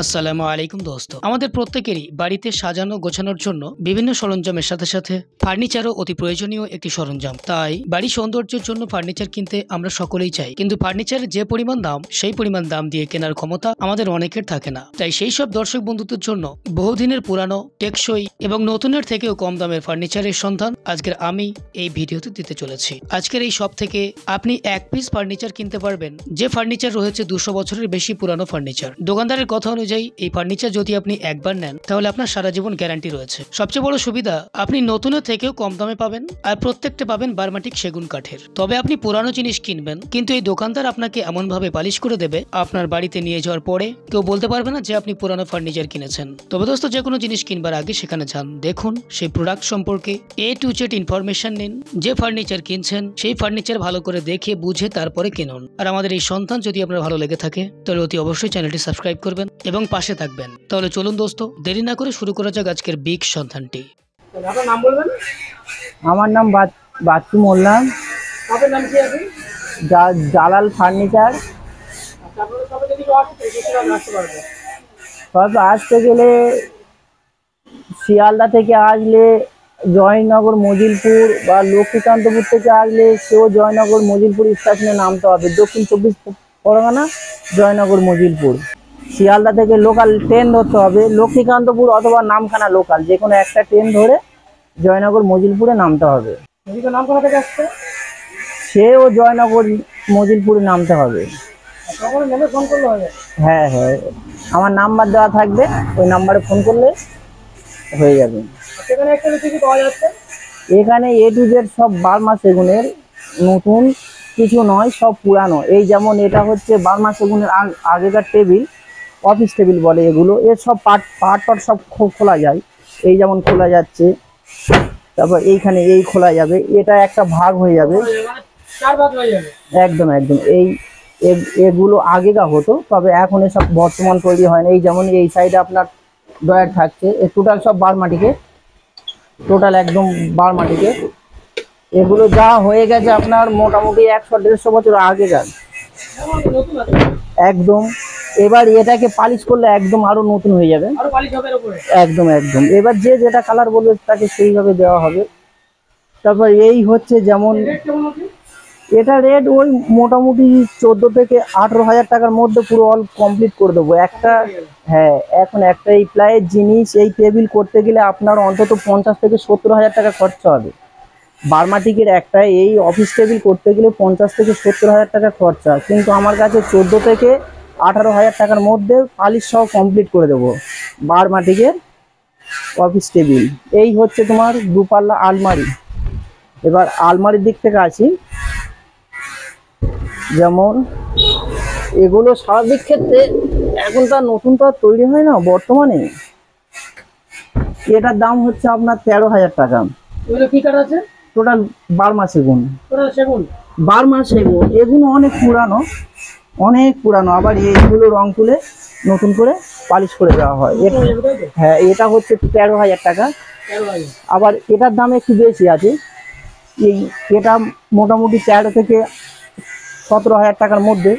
আসসালামু আলাইকুম দোস্ত। আমাদের প্রত্যেকেরই বাড়িতে সাজানো গোছানোর জন্য বিভিন্ন সরঞ্জামের সাথে সাথে ফার্নিচারও অতি প্রয়োজনীয় একটি সরঞ্জাম। তাই বাড়ি সৌন্দর্যের জন্য ফার্নিচার কিনতে আমরা সকলেই চাই, কিন্তু ফার্নিচারের যে পরিমাণ দাম সেই পরিমাণ দাম দিয়ে কেনার ক্ষমতা আমাদের অনেকের থাকে না। তাই সেই সব দর্শক বন্ধুদের জন্য বহুদিনের পুরানো, টেকসই এবং নতুনের থেকেও কম দামের ফার্নিচারের সন্ধান আজকের আমি এই ভিডিওতে দিতে চলেছি। আজকের এই সব থেকে আপনি এক পিস ফার্নিচার কিনতে পারবেন, যে ফার্নিচার রয়েছে 200 বছরের বেশি পুরানো ফার্নিচার। দোকানদারের কথা অনুযায়ী এই ফার্নিচার যদি আপনি একবার নেন তাহলে আপনার সারা জীবন গ্যারান্টি রয়েছে। সবচেয়ে বড় সুবিধা, আপনি নতুনের থেকেও কম দামে পাবেন, আর প্রত্যেকটা পাবেন বার্মাটিক সেগুন কাঠের। তবে আপনি পুরানো জিনিস কিনবেন, কিন্তু এই দোকানদার আপনাকে এমন ভাবে পালিশ করে দেবে, আপনার বাড়িতে নিয়ে যাওয়ার পরে কেউ বলতে পারবে না যে আপনি পুরানো ফার্নিচার কিনেছেন। তবে দোস্ত, যে কোনো জিনিস কিনবার আগে সেখানে যান, দেখুন সেই প্রোডাক্ট সম্পর্কে A to Z ইনফরমেশন নিন। যে ফার্নিচার কিনছেন সেই ফার্নিচার ভালো করে দেখে বুঝে তারপরে কিনুন। আর আমাদের এই সন্ধান যদি আপনার ভালো লেগে থাকে তাহলে অতি অবশ্যই চ্যানেলটি সাবস্ক্রাইব করবেন এবং পাশে থাকবেন। তাহলে চলুন দোস্ত, দেরি না করে শুরু করা যাক আজকের বিগ সন্ধানটি। আপনার নাম বলবেন? আমার নাম বাচ্চু মোল্লা। আপনার নাম কি আছে? জালাল ফার্নিচার। আচ্ছা, আপনাদের সবাই যদি কেউ আসে সেটা আসতে পারবে। সব আসতে গেলে শিয়ালদা থেকে আসলে জয়নগর মজিলপুর বা লক্ষ্মীকান্তপুর থেকে আসলে সেও জয়নগর মজিলপুর স্টেশনে নামতে হবে। দক্ষিণ 24 পরগনা, জয়নগর মজিলপুর। শিয়ালদা থেকে লোকাল ট্রেন ধরতে হবে, লক্ষ্মীকান্তপুর অথবা নামখানা লোকাল, যে কোনো একটা ট্রেন ধরে জয়নগর মজিলপুরে নামতে হবে। এদিকে নামখানা থেকে আসছে, সেও জয়নগর মজিলপুরে নামতে হবে। তখন নেমে ফোন করলে হয়ে যাবে। হ্যাঁ হ্যাঁ, আমার নাম্বার দেওয়া থাকবে, ওই নাম্বারে ফোন করলে হয়ে যাবে। সেখানে একটা বেশি কি পাওয়া যাচ্ছে? এখানে A to Z সব বার্মা সেগুনের, নতুন কিছু নয়, সব পুরানো। এই যেমন এটা হচ্ছে বার্মা সেগুনের আগেকার টেবিল, অফিস টেবিল বলে এগুলো। এর সব পার্ট সব খোলা যায়। এই যেমন খোলা যাচ্ছে, তারপর এইখানে এই খোলা যাবে, এটা একটা ভাগ হয়ে যাবে, মানে 4 ভাগ হয়ে যাবে। একদম একদম। এগুলো আগেকার হতো, তবে এখন এসব বর্তমান তৈরি হয় না। এই যেমন এই সাইডে আপনার ডয়ার থাকছে, টোটাল সব বারমাটিকে, টোটাল একদম বারমাটিকে। এগুলো যা হয়ে গেছে আপনার মোটামুটি 100-150 বছর আগেকার, নতুন আছে, একদম। এবার এটাকে পালিশ করলে একদম আরো নতুন হয়ে যাবে, আরো পালিশ হবে এর উপরে। একদম একদম। এবার যে যেটা কালার বলবে তাকে সেইভাবে দেওয়া হবে। তারপর এই হচ্ছে যেমন রেট কেমন আছে? এটা রেট ওই মোটামুটি 14 থেকে 18,000 টাকার মধ্যে পুরো অল কমপ্লিট করে দেবো একটা। হ্যাঁ, এখন একটা এই প্লাইয়ের জিনিস, এই টেবিল করতে গেলে আপনার অন্তত 50 থেকে 70,000 টাকা খরচা হবে। বার্মাটিকের একটা এই অফিস টেবিল করতে গেলে 50 থেকে 70,000 টাকা খরচা, কিন্তু আমার কাছে 14 থেকে 18,000 টাকার মধ্যে পালিশ সহ কমপ্লিট করে দেবো বার্মাটিকের অফিস টেবিল। এই হচ্ছে তোমার দুপাল্লা আলমারি। এবার আলমারির দিক থেকে আসি, যেমন এগুলো স্বাভাবিক ক্ষেত্রে এখন তার নতুন তো আর তৈরি হয় না বর্তমানে। এটার দাম হচ্ছে আপনার 13,000 টাকা। এগুলো কি কাঠ আছে? টোটাল বার্মা সেগুন। টোটাল সেগুন। বার্মা সেগুন এগুলো অনেক পুরানো, অনেক পুরানো। আবার এইগুলো রং তুলে নতুন করে পালিশ করে দেওয়া হয়। হ্যাঁ, এটা হচ্ছে 13,000 টাকা। 13,000। আবার এটার দাম একটু বেশি আছে, এটা মোটামুটি 13 থেকে 17,000 টাকার মধ্যে।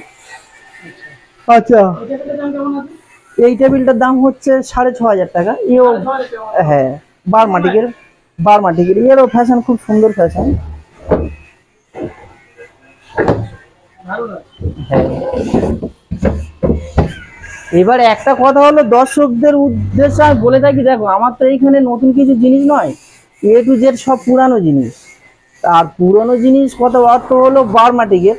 আচ্ছা, এটার দাম কেমন আছে? এই টেবিলটার দাম হচ্ছে 6,500 টাকা। এও হ্যাঁ, বার্মাটিকের এরও ফ্যাশন, খুব সুন্দর ফ্যাশন। হ্যাঁ, এবার একটা কথা হলো, দর্শকদের উদ্দেশ্যে আমি বলে থাকি, দেখো আমার তো এইখানে নতুন কিছু জিনিস নয়, A to Z সব পুরানো জিনিস। আর পুরনো জিনিস কত অর্থ হলো বার্মাটিকের।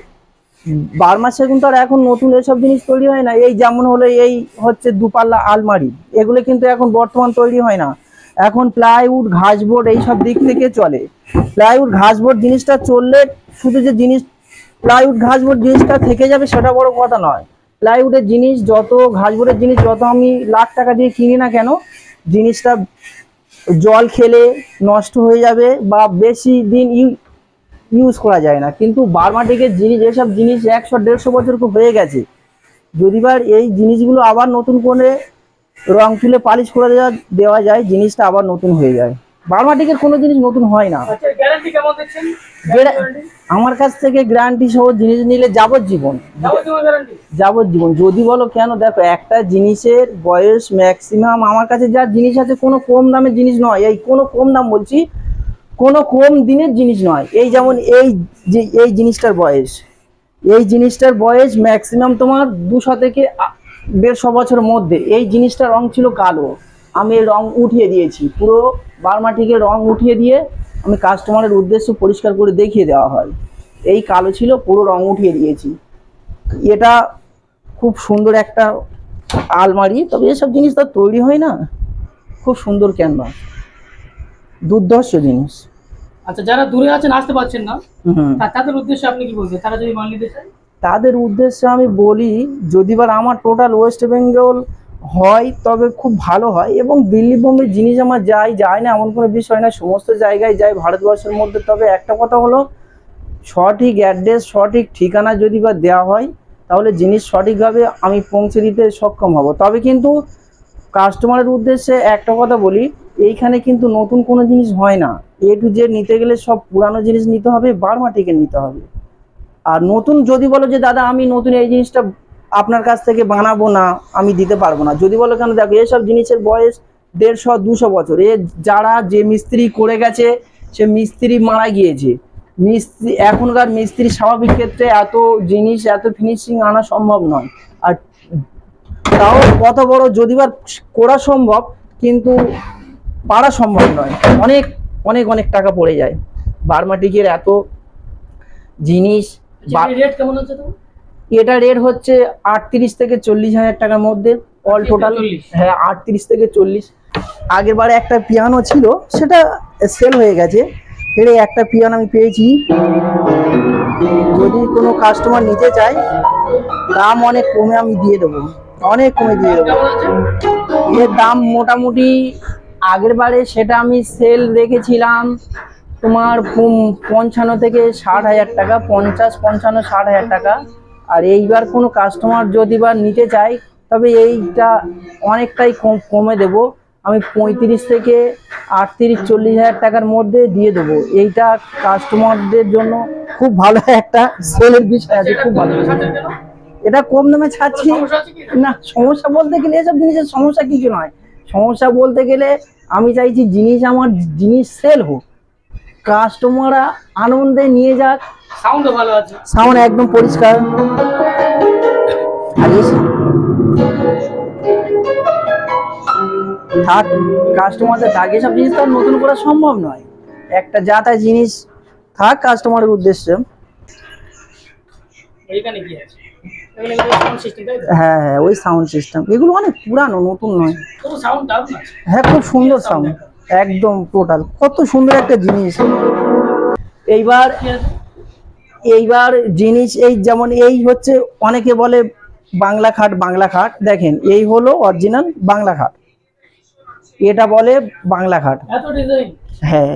বার্মা সেগুন তো আর এখন নতুন এসব জিনিস তৈরি হয় না। এই যেমন হলো এই হচ্ছে দুপাল্লা আলমারি, এগুলো কিন্তু এখন বর্তমান তৈরি হয় না। এখন প্লাইউড, ঘাসবোর্ড এইসব দিক থেকে চলে। প্লাইউড, ঘাসবোর্ড জিনিসটা চললে শুধু যে জিনিস প্লাইউড, ঘাসবোর্ড জিনিসটা থেকে যাবে সেটা বড় কথা নয়। প্লাইউডের জিনিস যত, ঘাসবোর্ডের জিনিস যত আমি লাখ টাকা দিয়ে কিনি না কেন, জিনিসটা জল খেলে নষ্ট হয়ে যাবে বা বেশি দিন ইউজ করা যায় না। কিন্তু বার্মাটিকের জিনিস, এসব জিনিস 100-150 বছর হয়ে গেছে। যদিবার এই জিনিসগুলো আবার নতুন করে রং তুলে পালিশ করে দেওয়া যায়, জিনিসটা আবার নতুন হয়ে যায়। বার্মাটিকের কোনো জিনিস নতুন হয় না। আচ্ছা, গ্যারান্টি কেমন দিচ্ছেন? আমার কাছ থেকে গ্যারান্টি সহ জিনিস নিলে যাবজ্জীবন, গ্যারান্টি? যাবজ্জীবন। যদি বলো কেন, দেখো একটা জিনিসের বয়স ম্যাক্সিমাম আমার কাছে যা জিনিস আছে কোনো কম দামের জিনিস নয়, এই কোনো কম দাম বলছি, কোনো কম দিনের জিনিস নয়। এই যেমন এই জিনিসটার বয়স, এই জিনিসটার বয়স ম্যাক্সিমাম তোমার 200 থেকে 150 বছরের মধ্যে। এই জিনিসটার রং ছিল কালো, আমি এই রং উঠিয়ে দিয়েছি, পুরো বার্মাটিকের রং উঠিয়ে দিয়ে আমি কাস্টমারের উদ্দেশ্যে পরিষ্কার করে দেখিয়ে দেওয়া হয়। এই কালো ছিল, পুরো রং উঠিয়ে দিয়েছি। এটা খুব সুন্দর একটা আলমারি, তবে এসব জিনিস তো তৈরি হয় না। খুব সুন্দর ক্যানভাস, দুর্ধর্ষ জিনিস। আচ্ছা, যারা দূরে আছেন আসতে পারছেন না, হুম, তাদের উদ্দেশ্যে আপনি কি বলবেন? তারা যদি মাল নিতে চায়? তাদের উদ্দেশ্যে আমি বলি, যদি বা আমার টোটাল ওয়েস্ট বেঙ্গল হয় তবে খুব ভালো হয়, এবং দিল্লি বোম্বে জিনিস আমার যায় না এমন কোনো বিষয় না, সমস্ত জায়গায় যায় ভারতবর্ষের মধ্যে। তবে একটা কথা হলো, সঠিক অ্যাড্রেস সঠিক ঠিকানা যদি বা দেওয়া হয় তাহলে জিনিস সঠিকভাবে আমি পৌঁছে দিতে সক্ষম হব। তবে কিন্তু কাস্টমারের উদ্দেশ্যে একটা কথা বলি, এইখানে কিন্তু নতুন কোনো জিনিস হয় না। এ টু জেড নিতে গেলে সব পুরানো জিনিস নিতে হবে, বার্মাটিকের নিতে হবে। আর নতুন যদি বলো যে দাদা আমি নতুন এই জিনিসটা আপনার কাছ থেকে বানাবো না, আমি দিতে পারবো না। যদি বলো কেন, দেখো এসব জিনিসের বয়স 150-200 বছর। যারা যে মিস্ত্রি করে গেছে সে মিস্ত্রি মারা গিয়েছে। মিস্ত্রি এখনকার মিস্ত্রি স্বাভাবিক ক্ষেত্রে এত জিনিস এত ফিনিশিং আনা সম্ভব নয়। আর তাও কত বড় যদি বা করা সম্ভব, কিন্তু পারা সম্ভব নয়। অনেক অনেক অনেক টাকা পড়ে যায় বার্মাটিকের এত জিনিস। রেট কেমন হচ্ছে তো? এটা রেট হচ্ছে 38 থেকে 40 হাজার টাকার মধ্যে অল টোটাল। 40? হ্যাঁ, 38 থেকে 40। আগের বারে একটা পিয়ানো ছিল, সেটা সেল হয়ে গেছে। এর একটা পিয়ানো আমি পেয়েছি, যদি কোনো কাস্টমার নিতে চায় দাম অনেক কমে আমি দিয়ে দেবো, অনেক কমে দিয়ে দেবো। কেমন আছে? এর দাম মোটামুটি আগের বারে সেটা আমি সেল রেখেছিলাম তোমার 55 থেকে 60 হাজার টাকা, 50, 55, 60 হাজার টাকা। আর এইবার কোনো কাস্টমার যদি বা নিতে চায় তবে এইটা অনেকটাই কমে দেব আমি, 35 থেকে 38-40 হাজার টাকার মধ্যে দিয়ে দেবো। এইটা কাস্টমারদের জন্য খুব ভালো একটা সেলের বিষয় আছে, খুব ভালো। এটা কম দামে ছাড়ছি না, সমস্যা বলতে গেলে এসব জিনিসের সমস্যা কিছু নয়। সমস্যা বলতে গেলে আমি চাইছি জিনিস আমার জিনিস সেল হোক, কাস্টমাররা আনন্দে নিয়ে যাক। সাউন্ডও ভালো আছে। সাউন্ড একদম পরিষ্কার। আর থাক কাস্টমারদের থাক, এসব জিনিস তো আর নতুন করা সম্ভব নয়। একটা যা তা জিনিস থাক কাস্টমারের উদ্দেশ্যে। এইখানে কি আছে? এখানে কি সাউন্ড সিস্টেম তাই তো? হ্যাঁ হ্যাঁ, ওই সাউন্ড সিস্টেম, এগুলো অনেক পুরানো, নতুন নয়। পুরো সাউন্ড দারুণ আছে। হ্যাঁ, খুব সুন্দর সাউন্ড, একদম টোটাল কত সুন্দর একটা জিনিস। এইবার এইবার জিনিস এই যেমন এই হচ্ছে, অনেকে বলে বাংলা খাট, বাংলা খাট। দেখেন এই হলো অরিজিনাল বাংলা খাট, এটা বলে বাংলা খাট। এত ডিজাইন? হ্যাঁ,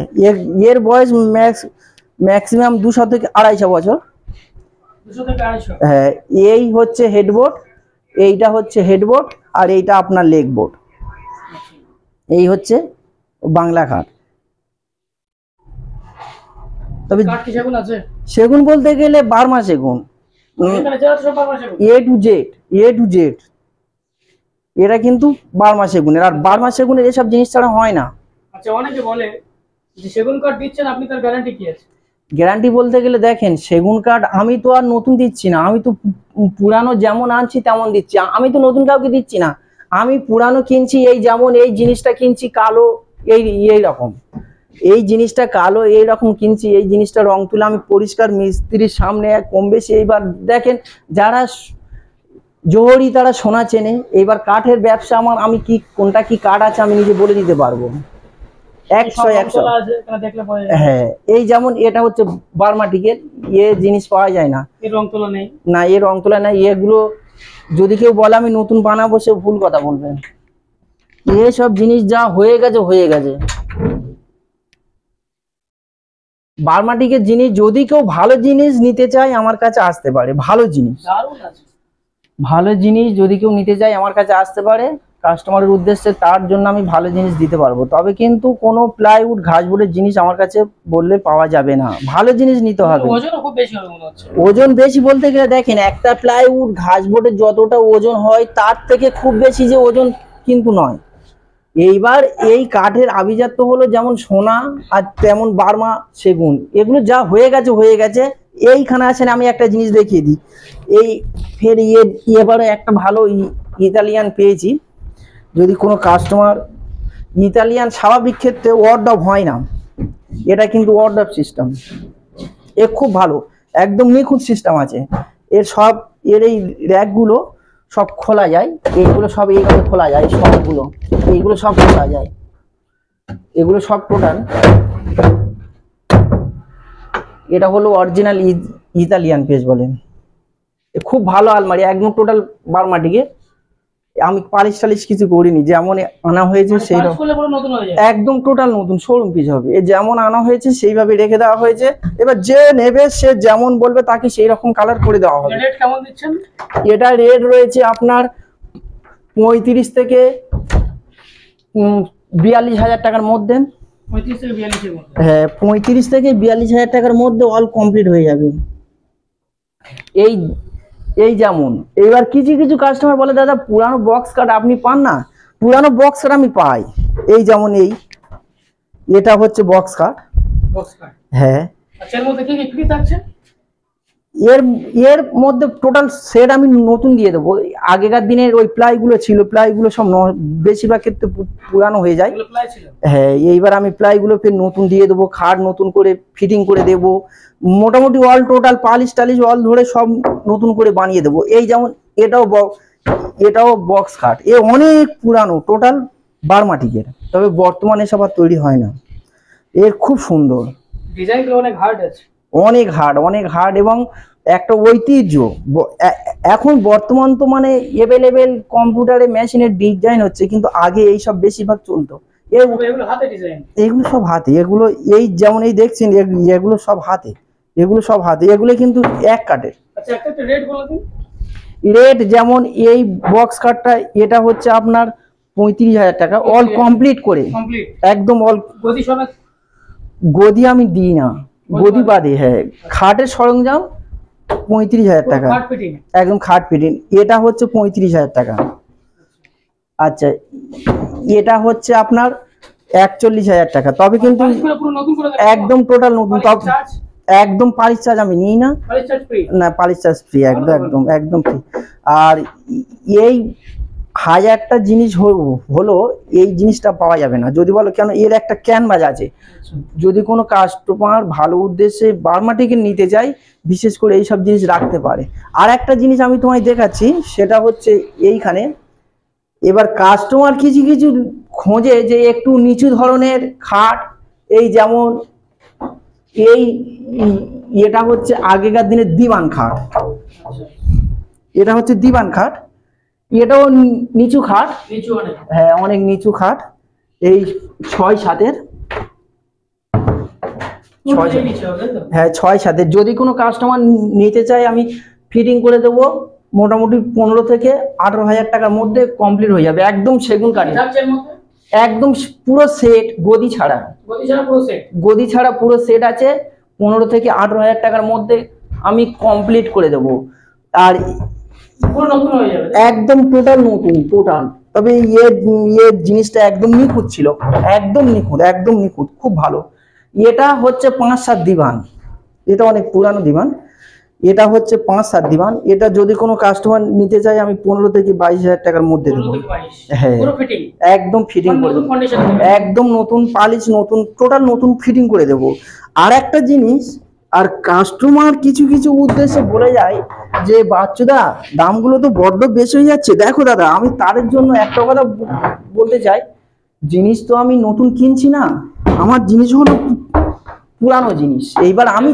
এর বয়স ম্যাক্সিমাম 200 থেকে 250 বছর। 200 থেকে 250? হ্যাঁ, এই হচ্ছে হেডবোর্ড, এইটা হচ্ছে হেডবোর্ড, আর এইটা আপনার লেগ বোর্ড। এই হচ্ছে বাংলা খাট। তবে কাঠ কি সেগুন আছে? সেগুন বলতে গেলে বার্মা সেগুন, এখানে যা আছে সব বাংলা সেগুন? এ টু জেড এটা কিন্তু বার্মা সেগুনের। আর বার্মা সেগুনের এসব জিনিস ছাড়া হয় না। আচ্ছা, অনেকে বলে যে সেগুন কাঠ দিচ্ছেন আপনি, তার গ্যারান্টি কি আছে? গ্যারান্টি বলতে গেলে দেখেন, সেগুন কাঠ আমি তো আর নতুন দিচ্ছি না, আমি তো পুরানো যেমন আনছি তেমন দিচ্ছি। আমি তো নতুন কাউকে দিচ্ছি না, আমি পুরানো কিনছি। এই যেমন এই জিনিসটা কিনছি কালো, এই রকম এই জিনিসটা কালো এই রকম কিনছি। এই জিনিসটা রং তুলে আমি পরিষ্কার মিস্ত্রির সামনে কম বেশি। এইবার দেখেন, যারা জোহরি তারা সোনা চেনে। এইবার কাঠের ব্যবসা আমার, আমি কি কোনটা কি কাঠ আছে আমি নিজে বলে দিতে পারবো 100। দেখলে পরে যাবে। হ্যাঁ, এই যেমন এটা হচ্ছে বার্মাটিকের, জিনিস পাওয়া যায় না। এর রং তোলা নেই? না, এর রং তোলা নাই। এগুলো যদি কেউ বলে আমি নতুন বানাবো, সে ভুল কথা বলবেন। এসব জিনিস যা হয়ে গেছে হয়ে গেছে। বার্মাটিকের জিনিস যদি কেউ ভালো জিনিস নিতে চায় আমার কাছে আসতে পারে। ভালো জিনিস, দারুণ আছে। ভালো জিনিস যদি কেউ নিতে চায় আমার কাছে আসতে পারে। কাস্টমারের উদ্দেশ্যে, তার জন্য আমি ভালো জিনিস দিতে পারবো। তবে কিন্তু কোনো প্লাইউড ঘাসবোর্ডের জিনিস আমার কাছে বললে পাওয়া যাবে না, ভালো জিনিস নিতে হবে। ওজন খুব বেশি হবে মনে হচ্ছে। ওজন বেশি বলতে গেলে দেখেন, একটা প্লাইউড ঘাসবোর্ডের যতটা ওজন হয় তার থেকে খুব বেশি যে ওজন কিন্তু নয়। এইবার এই কাঠের আভিজাত্য হলো যেমন সোনা আর তেমন বার্মা সেগুন, এগুলো যা হয়ে গেছে হয়ে গেছে। এইখানে আছেন, আমি একটা জিনিস দেখিয়ে দিই। এই ফের এবারে একটা ভালো ইতালিয়ান পেয়েছি। যদি কোনো কাস্টমার ইতালিয়ান স্বাভাবিক ক্ষেত্রে ওয়ার্ড অফ হয় না, এটা কিন্তু ওয়ার্ড অফ সিস্টেম। এ খুব ভালো, একদম নিখুঁত সিস্টেম আছে এর। সব এর এই র্যাকগুলো সব খোলা যায়, এইগুলো সব এইভাবে খোলা যায়, সবগুলো এইগুলো সব খোলা যায়, এগুলো সব টোটাল। এটা হলো অরিজিনাল ইতালিয়ান পেজ বলেন। খুব ভালো আলমারি, একদম টোটাল বার্মাটিকে। আমি পালিশ টালিশ কিছু করিনি, যেমন আনা হয়েছে সেই একদম টোটাল নতুন শোরুম পিস হবে। যেমন আনা হয়েছে সেইভাবে রেখে দেওয়া হয়েছে। এবার যে নেবে সে যেমন বলবে তাকে সেই রকম কালার করে দেওয়া হবে। রেট কেমন দিচ্ছেন? এটা রেট রয়েছে আপনার 35 থেকে 42,000 টাকার মধ্যে। 35 থেকে 42 এর মধ্যে? হ্যাঁ, 35 থেকে 42,000 টাকার মধ্যে অল কমপ্লিট হয়ে যাবে। এই যেমন এবার কিছু কিছু কাস্টমার বলে দাদা পুরানো বক্স কাট আপনি পান না। পুরানো বক্স কাট আমি পাই। এই যেমন এটা হচ্ছে বক্স কাট। হ্যাঁ, আচ্ছা, এর মধ্যে কি কি ফ্রি থাকছে? এর মধ্যে টোটাল সেট আমি নতুন দিয়ে দেবো। আগেকার দিনের ওই প্লাইগুলো ছিল, প্লাইগুলো সব বেশিরভাগ ক্ষেত্রে পুরানো হয়ে যায়। হ্যাঁ, এইবার আমি প্লাইগুলো ফের নতুন দিয়ে দেবো, খাট নতুন করে ফিটিং করে দেবো। মোটামুটি অল টোটাল পালিশ টালিশ অল ধরে সব নতুন করে বানিয়ে দেবো। এই যেমন এটাও বক্স খাট, এ অনেক পুরানো, টোটাল বার্মাটিকের, তবে বর্তমানে সব আর তৈরি হয় না। এর খুব সুন্দর ডিজাইনগুলো, অনেক হার্ড আছে, অনেক হার্ড এবং একটা ঐতিহ্য। এখন বর্তমান তো মানে এভেলেবেল কম্পিউটারে মেশিনের ডিজাইন হচ্ছে, কিন্তু আগে এইসব বেশিরভাগ চলতো। এগুলো হাতে ডিজাইন, এগুলো সব হাতে। এগুলো এই যেমন এই দেখছেন, এগুলো সব হাতে, এগুলো কিন্তু এক কাঠের। আচ্ছা, একটা রেট বলে দিন। রেট যেমন এই বক্স কাটটা এটা হচ্ছে আপনার 35,000 টাকা অল কমপ্লিট করে, একদম অল। গদি সমেত? গদি আমি দিই না, গদি বাদে। হ্যাঁ, খাটের সরঞ্জাম 35,000 টাকা, একদম খাট ফিটিং। এটা হচ্ছে 35,000 টাকা। আচ্ছা, এটা হচ্ছে আপনার 41,000 টাকা। তবে কিন্তু একদম টোটাল নতুন, একদম পালিশ চার্জ আমি নিই না, পালিশ চার্জ ফ্রি, একদম ফ্রি। আর এই 1000টা জিনিস হলো, এই জিনিসটা পাওয়া যাবে না। যদি বলো কেন, এর একটা ক্যানভাস আছে। যদি কোনো কাস্টমার ভালো উদ্দেশ্যে বার্মাটিকে নিতে চাই, বিশেষ করে এইসব জিনিস রাখতে পারে। আর একটা জিনিস আমি তোমায় দেখাচ্ছি, সেটা হচ্ছে এইখানে। এবার কাস্টমার কিছু কিছু খোঁজে যে একটু নিচু ধরনের খাট। এই যেমন এটা হচ্ছে আগেকার দিনের দিবান খাট। এটা হচ্ছে দিবান খাট, এটাও নিচু খাট। হ্যাঁ, অনেক নিচু খাট। এই 6-7-এর, হ্যাঁ 6-7-এর। যদি কোনো কাস্টমার নিতে চায় আমি ফিটিং করে দেবো। মোটামুটি 15 থেকে 18,000 টাকার মধ্যে কমপ্লিট হয়ে যাবে, একদম সেগুন কাঠের, একদম পুরো সেট, গদি ছাড়া পুরো সেট আছে। 15 থেকে 18,000 টাকার মধ্যে আমি কমপ্লিট করে দেবো। আর একদম টোটাল নতুন, টোটাল। তবে জিনিসটা একদম নিখুঁত ছিল, একদম নিখুঁত, খুব ভালো। এটা হচ্ছে 5-7 দিবান, এটা অনেক পুরানো দিবান। এটা হচ্ছে 5-7 দিবান। এটা যদি কোনো কাস্টমার নিতে চায় আমি 15 থেকে 22,000 টাকার মধ্যে দেবো। হ্যাঁ, একদম ফিটিং করে দেবো, একদম নতুন পালিশ, নতুন টোটাল নতুন ফিটিং করে দেবো। আর একটা জিনিস, আর কাস্টমার কিছু কিছু উদ্দেশ্যে বলে যায় যে বাচ্চুদা দামগুলো তো বড্ড বেশি হয়ে যাচ্ছে। দেখো দাদা, আমি তাদের জন্য একটা কথা বলতে চাই, জিনিস তো আমি নতুন কিনছি না, আমার জিনিস হলো পুরানো জিনিস। এইবার আমি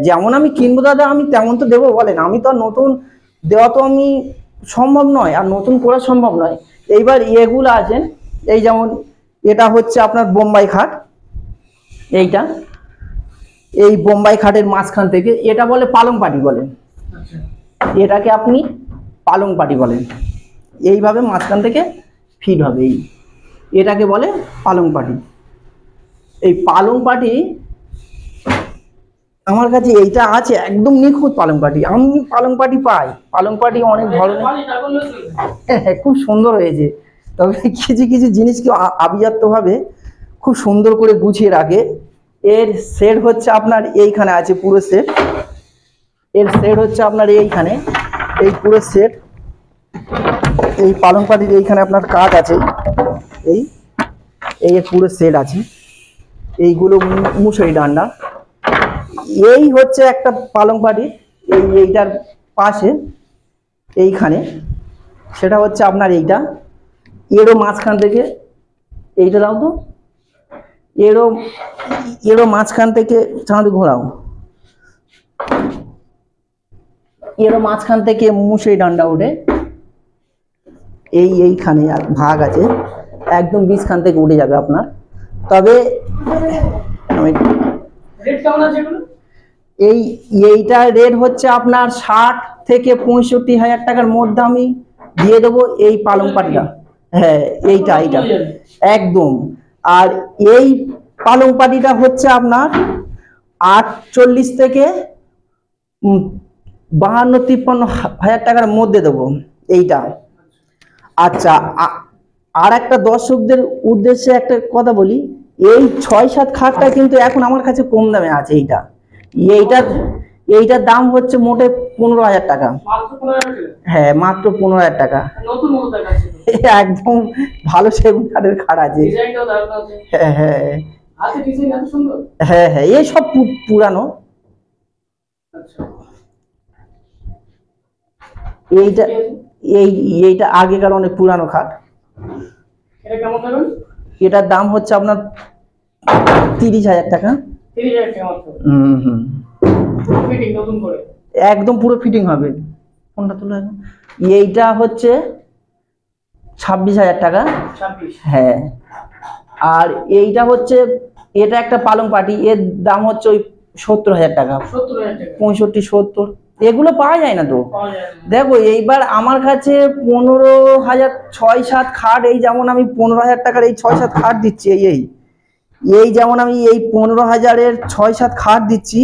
যেমন আমি কিনবো দাদা, আমি তেমন তো দেবো বলেন। আমি তো আর নতুন দেওয়া তো আমি সম্ভব নয়, আর নতুন করা সম্ভব নয়। এইবার এগুলো আছেন, এই যেমন এটা হচ্ছে আপনার বোম্বাই খাট। এই বোম্বাই খাটের মাঝখান থেকে এটা বলে পালং পাটি বলেন, এটাকে আপনি পালং পাটি বলেন। এইভাবে মাঝখান থেকে ফিট হবে। এটাকে বলে পালং পাটি। এই পালং পাটি আমার কাছে এইটা আছে, একদম নিখুঁত পালং পাটি। আমি পালং পাটি পাই, পালং পাটি অনেক ধরনের, খুব সুন্দর হয়েছে। তবে কিছু কিছু জিনিস কি আভিজাত্যভাবে খুব সুন্দর করে গুছিয়ে রাখে। এর সেট হচ্ছে আপনার এইখানে আছে, পুরো সেট। এর সেট হচ্ছে আপনার এইখানে, এই পুরো সেট। এই পালং পাটির এইখানে আপনার কাঠ আছে, এই এই পুরো সেট আছে। এইগুলো মুসুরি ডান্ডা। এই হচ্ছে একটা পালং পাটি। এইটার পাশে এইখানে সেটা হচ্ছে আপনার এইটা। এরও মাঝখান থেকে এইটা দাও তো, এরও মাঝখান থেকে চাঁদ ঘোরাও, এরও মাঝখান থেকে মুসুরি ডান্ডা ওঠে। এইখানে ভাগ আছে, একদম বীজখান থেকে উঠে যাবে আপনার। তবে এইটার রেট হচ্ছে আপনার 60 থেকে 65,000 টাকার মধ্যে আমি দিয়ে দেবো এই পালং পাটিটা। হ্যাঁ, এইটা একদম। আর এই পালং পাটিটা হচ্ছে আপনার 48 থেকে 52-53,000 টাকার মধ্যে দেবো এইটা। আচ্ছা, আর একটা দর্শকদের উদ্দেশ্যে একটা কথা বলি, এই 6-7 খাটটা কিন্তু এখন আমার কাছে কম দামে আছে। এইটার দাম হচ্ছে মোটে 15,000 টাকা। হ্যাঁ, মাত্র 15,000 টাকা। একদম ভালো সেগুন কাঠের খাট আছে। হ্যাঁ হ্যাঁ হ্যাঁ হ্যাঁ, এই সব পুরানো। এইটা আগেকার অনেক পুরানো খাট। এটার দাম হচ্ছে আপনার 30,000 টাকা। একদম পুরো ফিটিং হবে। কোনটা তুলে? এইটা হচ্ছে 26,000 টাকা। হ্যাঁ, আর এইটা হচ্ছে, এটা একটা পালং পাটি, এর দাম হচ্ছে ওই 70,000 টাকা। 65-70 এগুলো পাওয়া যায় না তো। দেখো, এইবার আমার কাছে 15,000 6-7 খাট, এই যেমন আমি 15,000 টাকার এই 6-7 খাট দিচ্ছি। এই যেমন আমি এই 15,000-এর 6-7 খাট দিচ্ছি।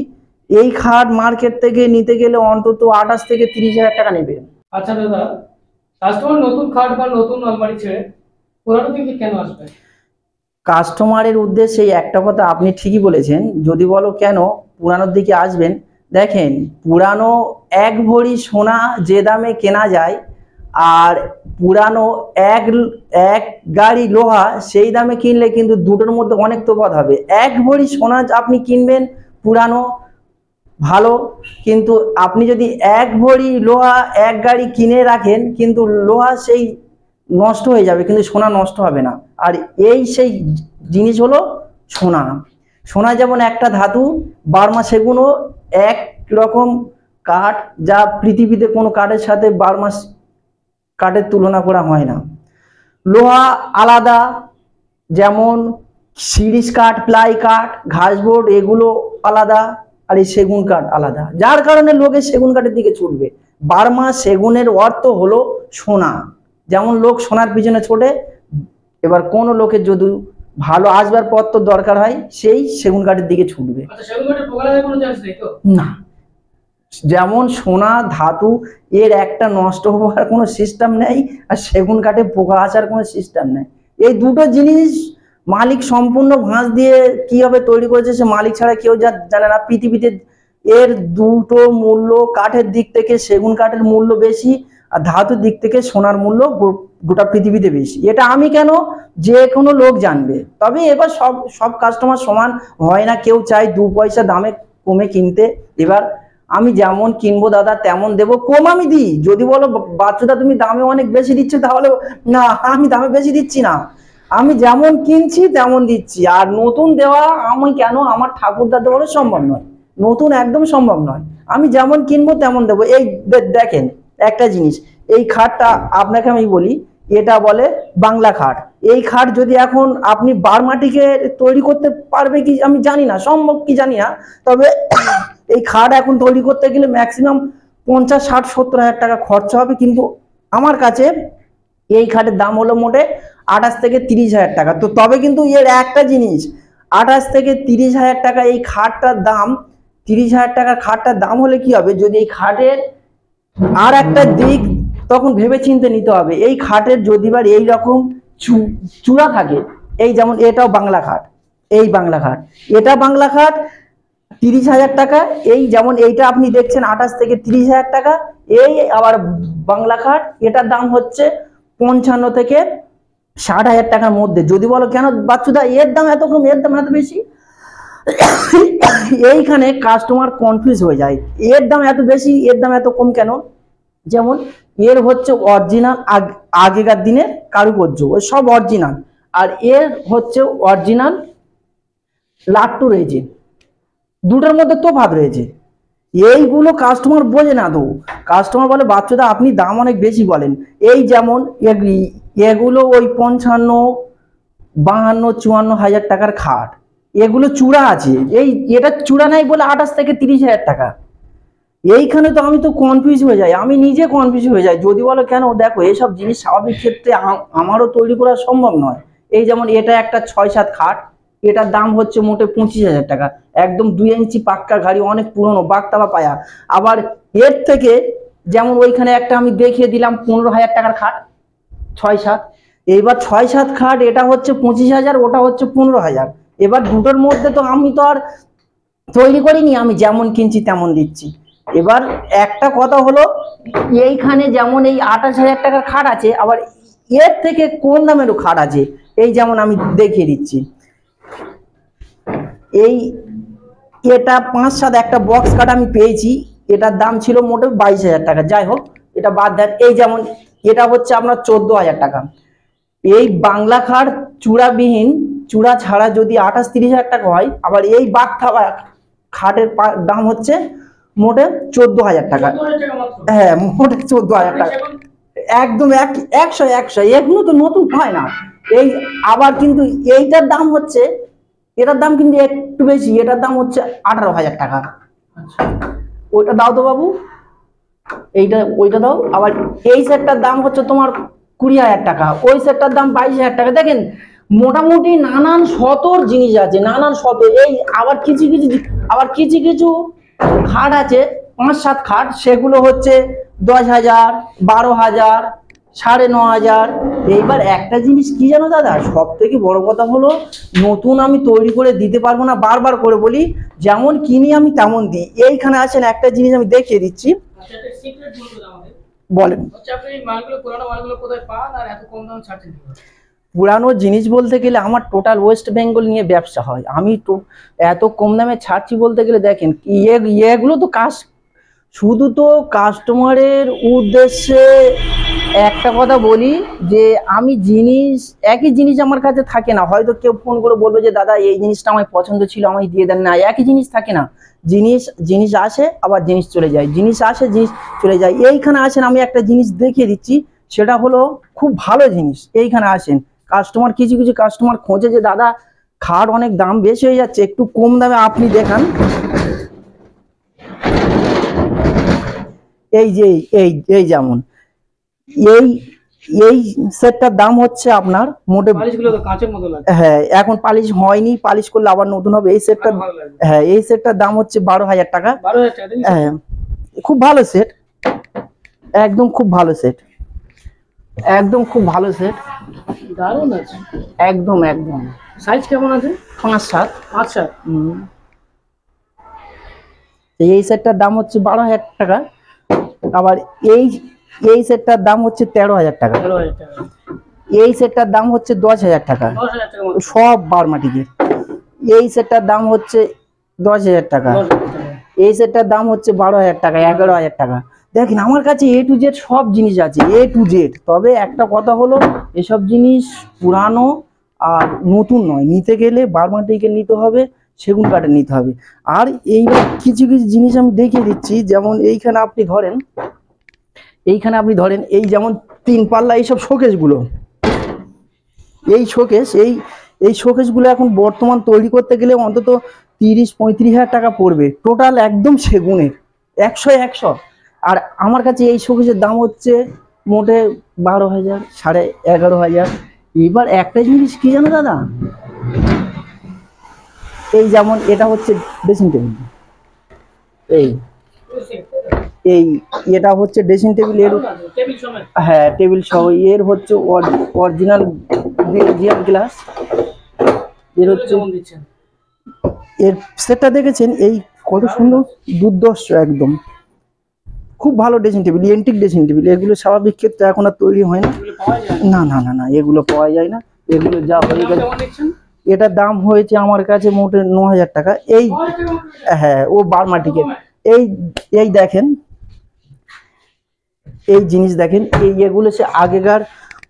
এই খাট মার্কেট থেকে নিতে গেলে অন্তত 28 থেকে 30,000 টাকা নেবে। আচ্ছা দাদা, কাস্টমার নতুন খাট বা নতুন আলমারি ছেড়ে পুরানো দিকে কেন আসবে? কাস্টমারের উদ্দেশ্যে একটা কথা আপনি ঠিকই বলেছেন। যদি বলো কেন পুরানোর দিকে আসবেন, দেখেন, পুরানো 1 ভরি সোনা যে দামে কেনা যায়, আর পুরানো এক গাড়ি লোহা সেই দামে কিনলে কিন্তু দুটোর মধ্যে অনেক তফাৎ হবে। 1 ভরি সোনা আপনি কিনবেন পুরানো ভালো, কিন্তু আপনি যদি 1 ভরি লোহা 1 গাড়ি কিনে রাখেন, কিন্তু লোহা সেই নষ্ট হয়ে যাবে, কিন্তু সোনা নষ্ট হবে না। আর সেই জিনিস হলো সোনা। সোনা যেমন একটা ধাতু, বার্মা সেগুনও এক রকম কাঠ, যা পৃথিবীতে কোনো কাঠের সাথে বার্মা কাঠের তুলনা করা হয় না। লোহা আলাদা, যেমন শিরিষ কাঠ, প্লাই কাঠ, ঘাসবোর্ড, এগুলো আলাদা। আর এই সেগুন কাঠ আলাদা, যার কারণে লোকে সেগুন কাঠের দিকে ছুটবে। বার্মা সেগুনের অর্থ হলো সোনা। যেমন লোক সোনার পিছনে ছোটে, এবার কোন লোকের যদি ভালো আসবাবপত্র দরকার হয়, সেই সেগুন কাঠের দিকে ছুটবে। না, যেমন সোনা ধাতু, এর একটা নষ্ট হওয়ার কোনো সিস্টেম নেই, আর সেগুন কাঠে পোকা আসার কোনো সিস্টেম নেই। এই দুটো জিনিস মালিক সম্পূর্ণ ভাঁজ দিয়ে কিভাবে তৈরি করেছে, সে মালিক ছাড়া কেউ জানে না পৃথিবীতে। এর দুটো মূল্য, কাঠের দিক থেকে সেগুন কাঠের মূল্য বেশি, আর ধাতুর দিক থেকে সোনার মূল্য গোটা পৃথিবীতে বেশি। এটা আমি কেন, যে কোনো লোক জানবে। তবে এবার সব কাস্টমার সমান হয় না, কেউ চাই 2 পয়সা দামে কমে কিনতে। এবার আমি যেমন কিনবো দাদা তেমন দেবো, কম আমি দিই। যদি বলো বাচ্চাদা তুমি দামে অনেক বেশি দিচ্ছ, তাহলে না, আমি দামে বেশি দিচ্ছি না, আমি যেমন কিনছি তেমন দিচ্ছি। আর নতুন দেওয়া আমি কেন, আমার ঠাকুরদা দেওয়ারও সম্ভব নয়, নতুন একদম সম্ভব নয়। আমি যেমন কিনবো তেমন দেবো। এই দেখেন একটা জিনিস, এই খাটটা আপনাকে আমি বলি, এটা বলে বাংলা খাট। এই খাট যদি এখন আপনি বারমাটিকে তৈরি করতে পারবে কি আমি জানি না, সম্ভব কি জানি না। তবে এই খাট এখন তৈরি করতে গেলে ম্যাক্সিমাম 50, 60, 70 হাজার টাকা খরচা হবে। কিন্তু আমার কাছে এই খাটের দাম হলো মোটে 28 থেকে 30,000 টাকা। তো তবে কিন্তু এর একটা জিনিস, 28 থেকে 30,000 টাকা এই খাটটার দাম, 30,000 টাকার খাটটার দাম হলে কি হবে, যদি এই খাটের আর একটা দিক তখন ভেবে চিন্তে নিতে হবে। এই খাটের যদি বার এইরকম চূড়া থাকে, এই যেমন এটাও বাংলা খাট, এই বাংলা খাট, এটা বাংলা খাট 30,000 টাকা, এই যেমন এইটা আপনি দেখছেন 28 থেকে 30,000 টাকা। এই আবার বাংলা খাট, এটার দাম হচ্ছে 55 থেকে 60,000 টাকার মধ্যে। যদি বলো কেন বাচ্চুদা এর দাম এত কম, এর দাম এত বেশি, এইখানে কাস্টমার কনফিউজ হয়ে যায়, এর দাম এত বেশি এর দাম এত কম কেন। যেমন এর হচ্ছে অরিজিনাল আগেকার দিনের কারুকার্য, ওই সব অরিজিনাল, আর এর হচ্ছে অরিজিনাল লাট্টু রয়েছে, দুটোর মধ্যে তফাৎ রয়েছে। এইগুলো কাস্টমার বোঝে না। তো কাস্টমার বলে বাচ্চাদা আপনি দাম অনেক বেশি বলেন। এই যেমন এগুলো ওই 55, 52, 54,000 টাকার খাট, এগুলো চূড়া আছে, এটা চূড়া নাই বলে 28 থেকে 30,000 টাকা। এইখানে তো আমি তো কনফিউজ হয়ে যাই, আমি নিজে কনফিউজ হয়ে যাই। যদি বলো কেন, দেখো এইসব জিনিস স্বাভাবিক ক্ষেত্রে আমারও তৈরি করা সম্ভব নয়। এই যেমন এটা একটা 6-7 খাট, এটার দাম হচ্ছে মোটে 25,000 টাকা, একদম 2 ইঞ্চি পাক্কা গাড়ি, অনেক পুরনো, বাগতাবা পায়া। আবার এর থেকে যেমন ওইখানে একটা আমি দেখিয়ে দিলাম 15,000 টাকার খাট, 6-7, এইবার 6-7 খাট, এটা হচ্ছে 25,000, ওটা হচ্ছে 15,000। এবার দুটোর মধ্যে তো আমি তো আর তৈরি করিনি, আমি যেমন কিনছি তেমন দিচ্ছি। এবার একটা কথা হলো, এইখানে যেমন এই 28,000 টাকার খাট আছে, আবার এর থেকে কোন দামেরও খাট আছে। এই যেমন আমি দেখিয়ে দিচ্ছি, এই এটা 5-7 একটা বক্স কাট আমি পেয়েছি, এটার দাম ছিল মোটে 22,000 টাকা। যাই হোক, এটা বাদ দেন। এই যেমন এটা হচ্ছে আপনার 14,000 টাকা। এই বাংলা খাট চূড়াবিহীন, চূড়া ছাড়া যদি 28-30,000 টাকা হয়, আবার এই বাগথাবা খাটের দাম হচ্ছে মোটে 14,000 টাকা। হ্যাঁ, মোটে 14,000 টাকা, একদম 100 এগুলো তো নতুন হয় না। এই আবার কিন্তু এইটার দাম হচ্ছে, এটার দাম কিন্তু একটু বেশি, এটার দাম হচ্ছে 18,000 টাকা। ওইটা দাও তো বাবু, এইটা ওইটা দাও। আবার এই সেটটার দাম হচ্ছে তোমার 20,000 টাকা, ওই সেটটার দাম 22,000 টাকা। দেখেন মোটামুটি নানান শতর জিনিস আছে, নানান শত। এই আবার কিছু কিছু খাট আছে 5-7 খাট, সেগুলো হচ্ছে 10,000, 12,000, 9,500। এইবার একটা জিনিস কি জানো দাদা, সব থেকে বড় কথা হলো, নতুন আমি তৈরি করে দিতে পারবো না, বারবার করে বলি, যেমন কিনি আমি তেমন দিই। এইখানে আছেন একটা জিনিস আমি দেখিয়ে দিচ্ছি, বলেন। পুরানো জিনিস বলতে গেলে আমার টোটাল ওয়েস্ট বেঙ্গল নিয়ে ব্যবসা হয়, আমি তো এত কম দামে ছাড়ছি বলতে গেলে দেখেন এগুলো তো শুধু তো কাস্টমারের উদ্দেশ্যে একটা কথা বলি, যে আমি একই জিনিস আমার কাছে থাকে না। হয়তো কেউ ফোন করে বলবে যে দাদা এই জিনিসটা আমার পছন্দ ছিল, আমায় দিয়ে দেন না, একই জিনিস থাকে না। জিনিস আসে আবার জিনিস চলে যায়, জিনিস আসে জিনিস চলে যায়। এইখানে আসেন, আমি একটা জিনিস দেখিয়ে দিচ্ছি, সেটা হলো খুব ভালো জিনিস। এইখানে আসেন, কাস্টমার কিছু কাস্টমার খোঁজে যে দাদা খাট অনেক দাম বেশি হয়ে যাচ্ছে, একটু কম দামে আপনি দেখান। এই যে এই যেমন এই সেটটার দাম হচ্ছে আপনার মোটে, হ্যাঁ এখন পালিশ হয়নি, পালিশ করলে আবার নতুন হবে। এই সেটটা, হ্যাঁ এই সেটটার দাম হচ্ছে 12,000 টাকা। হ্যাঁ, খুব ভালো সেট, একদম খুব ভালো সেট, একদম খুব ভালো সেট, দারুণ আছে একদম। সাইজ কেমন আছে? 5-7। আচ্ছা, এই সেটটার দাম হচ্ছে 12,000 টাকা। আবার এই সেটটার দাম হচ্ছে 13,000 টাকা। এই সেটটার দাম হচ্ছে 10,000 টাকা, সব বারমাটিকে। এই সেটটার দাম হচ্ছে 10,000 টাকা। এই সেটটার দাম হচ্ছে 12,000 টাকা, 11,000 টাকা। দেখেন আমার কাছে A to Z সব জিনিস আছে, A to Z। তবে একটা কথা হলো, এসব জিনিস পুরানো আর নতুন নয়, নিতে গেলে বারমাটিকে নিতে হবে, সেগুন কাঠে নিতে হবে। আর এইবার কিছু জিনিস আমি দেখিয়ে দিচ্ছি, যেমন এইখানে আপনি ধরেন, এই যেমন 3 পাল্লা এইসব শোকেসগুলো, এই শোকেসগুলো এখন বর্তমান তৈরি করতে গেলে অন্তত 30-35,000 টাকা পড়বে, টোটাল একদম সেগুনের, 100। আর আমার কাছে এই শোকেসের দাম হচ্ছে মোটে 12,000, 11,500। এবার একটা জিনিস কি জানো দাদা, এই যেমন এটা হচ্ছে ড্রেসিং টেবিল, এই এই এটা হচ্ছে ড্রেসিং টেবিল, এর টেবিল সমেত। হ্যাঁ টেবিল সহ, এর হচ্ছে অরিজিনাল বেলজিয়াম গ্লাস, এর হচ্ছে কেমন দিচ্ছেন? এর সেটটা দেখেছেন, এই কত সুন্দর, দুর্দর্শ একদম, খুব ভালো dressing table, antique dressing table. এগুলো স্বাভাবিক ক্ষেত্রে এখন আর তৈরি হয় না, এগুলো পাওয়া যায় না না না না, এগুলো পাওয়া যায় না, এগুলো যা হয়ে গেছে। কেমন দিচ্ছেন? এটার দাম হয়েছে আমার কাছে মোটে 9,000 টাকা। এই হ্যাঁ, ও বারমাটিকের। এই এই দেখেন, এই জিনিস দেখেন, এই এগুলো সে আগেকার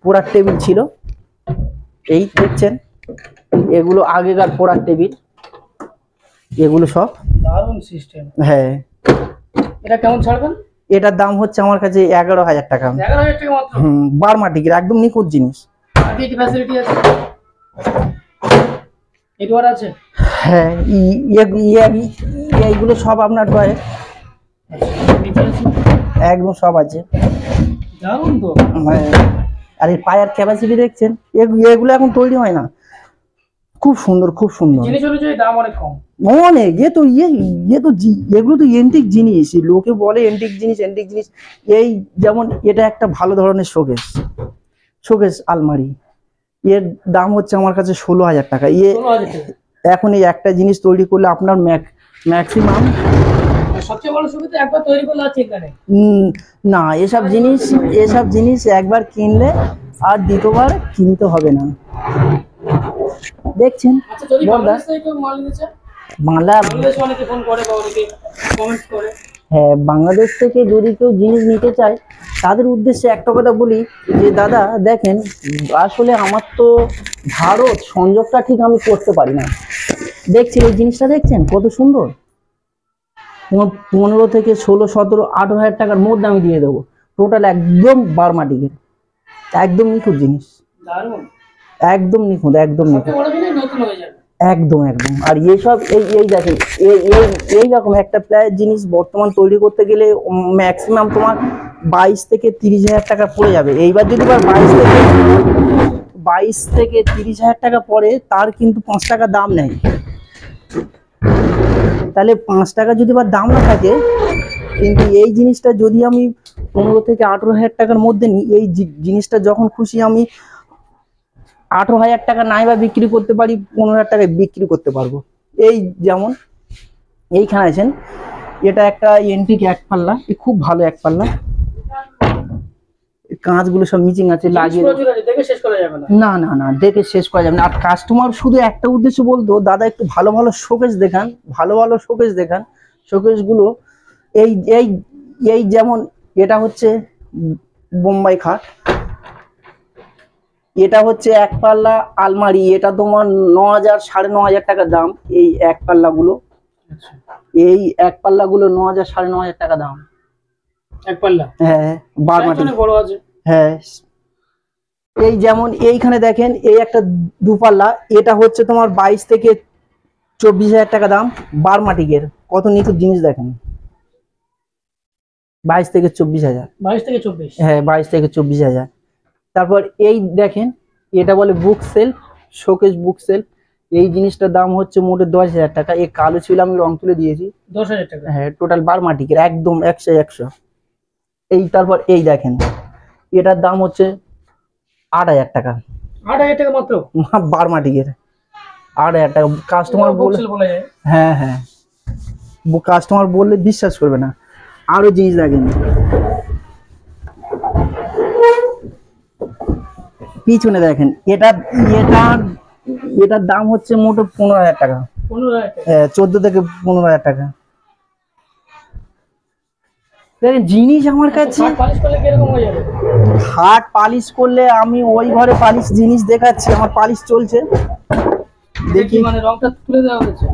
পোড়ার টেবিল ছিল, এই দেখছেন, এগুলো আগেকার পোড়ার টেবিল, এগুলো সব। দারুণ সিস্টেম। হ্যাঁ, এটা কেমন ছাড়বেন? এটার দাম হচ্ছে আমার কাছে 11,000 টাকা। 11,000 টাকা মাত্র? বারমাটিকের একদম নিখুঁত জিনিস। আর কি কি ফ্যাসিলিটি আছে? নেটওয়ার্ক আছে? হ্যাঁ, এইগুলো সব আপনার টয় নিচে আছে? একদম সব আছে। দারুণ তো। হ্যাঁ, আর এই পায়ার ক্যাপাসিটি দেখছেন, এগুলো এখন তৈরি হয় না, খুব সুন্দর, খুব সুন্দর জিনিস অনুযায়ী দাম অনেক কম। অনেক। এগুলো তো এন্টিক জিনিস, লোকে বলে এন্টিক জিনিস, এন্টিক জিনিস। এই যেমন এটা একটা ভালো ধরনের শোকেস আলমারি, এর দাম হচ্ছে আমার কাছে 16,000 টাকা। 16,000 টাকা। এখন এই একটা জিনিস তৈরি করলে আপনার ম্যাক্সিমাম, আর সবচেয়ে বড় সুবিধা একবার তৈরি করলে আর চিন্তা নেই। না, এসব জিনিস একবার কিনলে আর দ্বিতীয়বার কিনতে হবে না। দেখছেন আচ্ছা, যদি বড়দা, বাংলাদেশ থেকে কেউ মাল নিতে চায়? বাংলা, বাংলাদেশে অনেকে ফোন করে বা অনেকে কমেন্ট করে। হ্যাঁ, বাংলাদেশ থেকে যদি কেউ জিনিস নিতে চায়, তাদের উদ্দেশ্যে একটা কথা বলি যে দাদা দেখেন, আসলে আমার তো ভারত সংযোগটা ঠিক আমি করতে পারি না। দেখছেন এই জিনিসটা, দেখছেন কত সুন্দর, 15 থেকে 16, 17, 18,000 টাকার মধ্যে আমি দিয়ে দেবো, টোটাল একদম বারমাটিকের, একদম নিখুঁত জিনিস, দারুণ। একদম নিখুঁত, একদম নিখুঁত, সবচেয়ে বড় জিনিস নতুন হয়ে যাবে। একদম একদম। আর এইসব এই দেখেন, এইরকম একটা প্রায় জিনিস বর্তমান তৈরি করতে গেলে ম্যাক্সিমাম তোমার 22 থেকে 30,000 টাকা পড়ে যাবে। এইবার যদি 22 থেকে 30,000 টাকা পড়ে, তার কিন্তু 5 টাকা দাম নেই। তাহলে 5 টাকা যদি বা দাম না থাকে, কিন্তু এই জিনিসটা যদি আমি 15 থেকে 18,000 টাকার মধ্যে নিই, এই জিনিসটা যখন খুশি আমি 18,000 টাকা নাই বা বিক্রি করতে পারি, 15,000 টাকায় বিক্রি করতে পারবো। এই যেমন এইখানে আছেন, এটা একটা এন্টিক এক পাল্লা, খুব ভালো এক পাল্লা, কাঁচগুলো সব মিচিং আছে লাগিয়ে। দেখে শেষ করা যাবে না। না না না, দেখে শেষ করা যাবে না। আর কাস্টমার শুধু একটা উদ্দেশ্য বলতো, দাদা একটু ভালো ভালো শোকেস দেখান, ভালো ভালো শোকেস দেখান। শোকেসগুলো এই এই এই যেমন এটা হচ্ছে বোম্বাই খাট, এটা হচ্ছে এক পাল্লা আলমারি, এটা তোমার 9,000, 9,500 টাকা দাম। এই এক পাল্লাগুলো, এই এক পাল্লাগুলো 9,000, 9,500 টাকা দাম। এক পাল্লা? হ্যাঁ, বারমাটি বড় আছে। হ্যাঁ, এই যেমন এইখানে দেখেন, এই একটা দুপাল্লা, এটা হচ্ছে তোমার 22 থেকে 24,000 টাকা দাম, বারমাটিকের। কত নিখুঁত জিনিস দেখেন, 22 থেকে 24,000। 22 থেকে 24? হ্যাঁ, 22 থেকে 24,000। তারপর এই দেখেন, এটা বলে বুক সেলফ, শোকেস বুক সেলফ। এই জিনিসটার দাম হচ্ছে মোটে 10,000 টাকা। এই কালো ছিল, আমি রং তুলে দিয়েছি। 10,000 টাকা? হ্যাঁ, টোটাল বারমাটিকের, একদম 100। এই তারপর এই দেখেন, এটার দাম হচ্ছে 8,000 টাকা। 8,000 টাকা মাত্র? বারমাটিকের 8,000 টাকা। কাস্টমার বলে, হ্যাঁ হ্যাঁ, কাস্টমার বললে বিশ্বাস করবে না। আরো জিনিস দেখেন, পিছনে দেখেন, এটার দাম হচ্ছে মোটে 15,000 টাকা। 15,000 টাকা? 14 থেকে 15,000 টাকা। দেখেন জিনিস আমার কাছে, পালিশ করলে কিরকম হয়ে যাবে? খাট পালিশ করলে, আমি ওই ঘরে পালিশ জিনিস দেখাচ্ছি, আমার পালিশ চলছে, দেখি। মানে রংটা তুলে দেওয়া হচ্ছে?